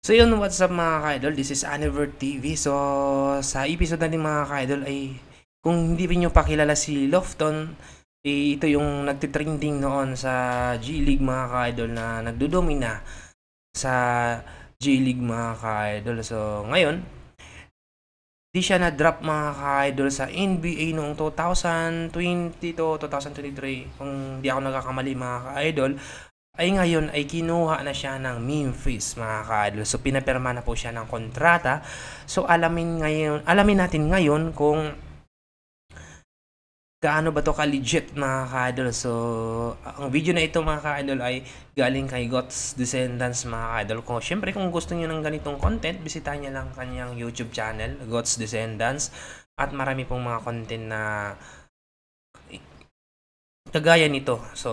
So yun, what's up mga ka-idol? This is Anivert TV. So sa episode natin mga ka-idol ay kung hindi rin nyo pa kilala si Lofton, ito yung nagtitrending noon sa G-League mga ka-idol na nagdodomina sa G-League mga ka-idol. So ngayon, di siya na-drop mga ka-idol sa NBA noong 2020 to 2023 kung di ako nagkakamali mga ka-idol. Ay ngayon ay kinuha na siya ng Memphis mga ka-idol. So pinapirma na po siya ng kontrata. So alamin natin ngayon kung gaano ba to ka-legit mga ka-idol. So ang video na ito mga ka-idol ay galing kay Gods Descendants mga ka-idol. Syempre kung gusto niyo ng ganitong content, bisitahin niyo lang kanyang YouTube channel, Gods Descendants. At marami pong mga content na kagaya nito. So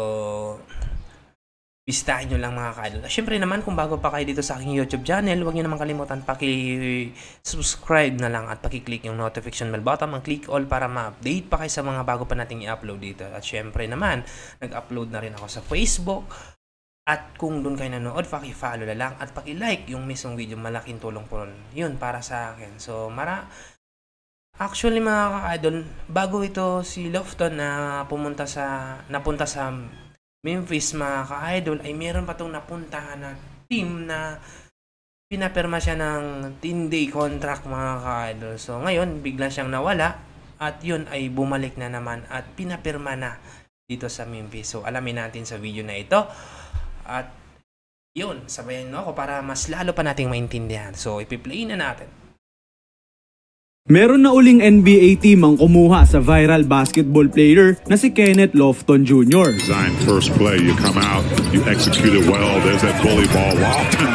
bisitahin nyo lang mga ka-idol. Siyempre naman, kung bago pa kayo dito sa aking YouTube channel, huwag nyo naman kalimutan paki-subscribe na lang at paki-click yung notification bell button, mag-click all para ma-update pa kayo sa mga bago pa nating i-upload dito. At siyempre naman, nag-upload na rin ako sa Facebook. At kung doon kayo nanood, paki-follow na lang at paki-like yung mismong video. Malaking tulong po yun para sa akin. So, actually mga ka-idol, bago ito si Lofton na napunta sa Memphis mga ka-idol, ay meron pa itong napuntahan na team na pinapirma siya ng 10-day contract mga ka-idol. So ngayon, bigla siyang nawala at yun ay bumalik na naman at pinapirma na dito sa Memphis. So alamin natin sa video na ito. At yun, sabayan mo ako para mas lalo pa nating maintindihan. So ipi-play na natin. Meron na uling NBA team ang kumuha sa viral basketball player na si Kenneth Lofton Jr. Design first play, you come out, you execute it well. There's that bully ball. Lofton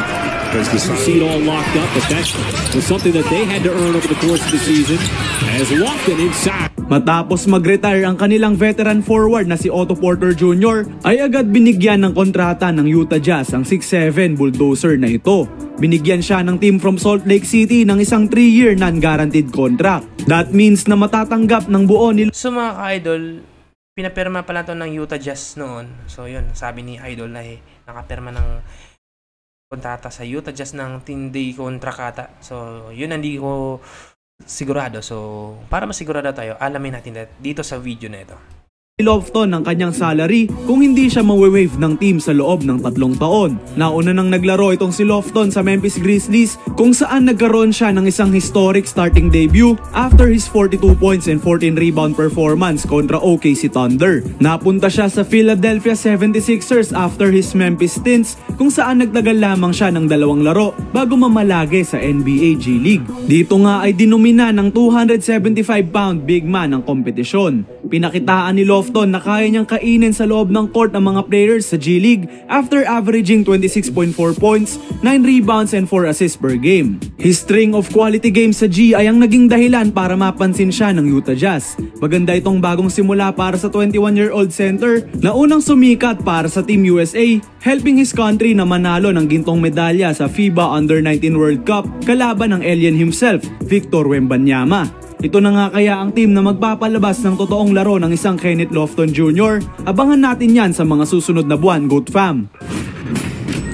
has the see it all locked up, but that was something that they had to earn over the course of the season. As Lofton inside. Matapos mag-retire ang kanilang veteran forward na si Otto Porter Jr. ay agad binigyan ng kontrata ng Utah Jazz ang 6'7" bulldozer na ito. Binigyan siya ng team from Salt Lake City ng isang 3-year non-guaranteed contract. That means na matatanggap ng buo nila. So mga ka-idol, pinapirma pala ito ng Utah Jazz noon. So yun, sabi ni Idol na nakapirma ng kontrata sa Utah Jazz ng 10-day contract ata. So yun, hindi ko sigurado. So para masigurado tayo, alamin natin dito sa video na ito. Lofton ang kanyang salary kung hindi siya mawe-waive ng team sa loob ng 3 taon. Nauna nang naglaro itong si Lofton sa Memphis Grizzlies kung saan nagkaroon siya ng isang historic starting debut after his 42 points and 14 rebound performance kontra OKC Thunder. Napunta siya sa Philadelphia 76ers after his Memphis stints kung saan nagtagal lamang siya ng 2 laro bago mamalagi sa NBA G League. Dito nga ay dinumina ng 275-pound big man ang kompetisyon. Pinakitaan ni Lofton na kaya niyang kainin sa loob ng court ang mga players sa G League after averaging 26.4 points, 9 rebounds and 4 assists per game. His string of quality games sa G ay ang naging dahilan para mapansin siya ng Utah Jazz. Maganda itong bagong simula para sa 21-year-old center na unang sumikat para sa Team USA, helping his country na manalo ng gintong medalya sa FIBA Under-19 World Cup kalaban ng alien himself, Victor Wembanyama. Ito na nga kaya ang team na magpapalabas ng totoong laro ng isang Kenneth Lofton Jr. Abangan natin yan sa mga susunod na buwan, Goat Fam.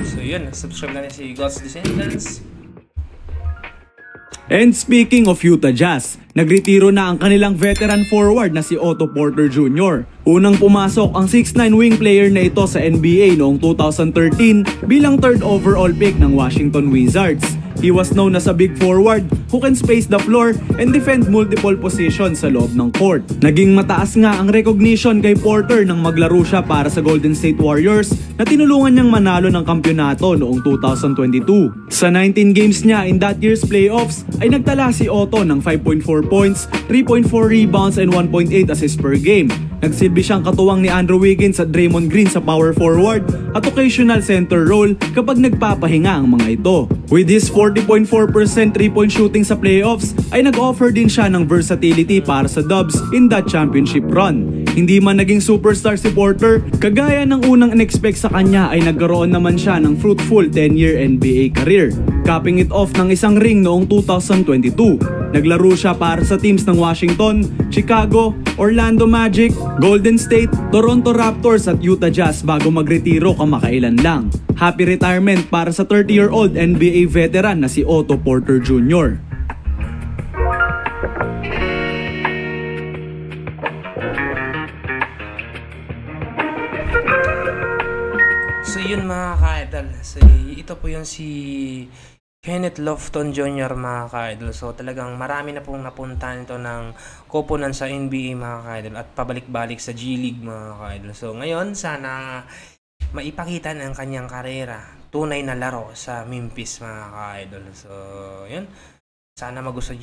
So yun, subscribe na rin si Gods Descendants. And speaking of Utah Jazz, nagretiro na ang kanilang veteran forward na si Otto Porter Jr. Unang pumasok ang 6'9" wing player na ito sa NBA noong 2013 bilang 3rd overall pick ng Washington Wizards. He was known as a big forward who can space the floor and defend multiple positions sa loob ng court. Naging mataas nga ang recognition kay Porter nang maglaro siya para sa Golden State Warriors na tinulungan niyang manalo ng kampyonato noong 2022. Sa 19 games niya in that year's playoffs ay nagtala si Otto ng 5.4 points, 3.4 rebounds and 1.8 assists per game. Nagsilbi siyang katuwang ni Andrew Wiggins at Draymond Green sa power forward at occasional center role kapag nagpapahinga ang mga ito. With his 40.4% 3-point shooting sa playoffs ay nag-offer din siya ng versatility para sa Dubs in that championship run. Hindi man naging superstar si Porter, kagaya ng unang in-expect sa kanya ay nagkaroon naman siya ng fruitful 10-year NBA career, capping it off ng isang ring noong 2022. Naglaro siya para sa teams ng Washington, Chicago, Orlando Magic, Golden State, Toronto Raptors at Utah Jazz bago magretiro kamakailan lang. Happy retirement para sa 30-year-old NBA veteran na si Otto Porter Jr. So yun mga ka-idol, so ito po yung si Kenneth Lofton Jr. mga ka-idol. So talagang marami na pong napuntahan ito ng koponan sa NBA mga ka-idol at pabalik-balik sa G League mga ka-idol. So ngayon sana maipakita ng kanyang karera, tunay na laro sa Memphis mga ka-idol. So yun, sana nagustuhan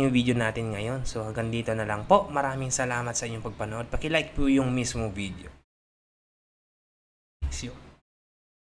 yung video natin ngayon. So hanggang dito na lang po. Maraming salamat sa inyong pagpanood. Paki-like po yung mismo video. See you.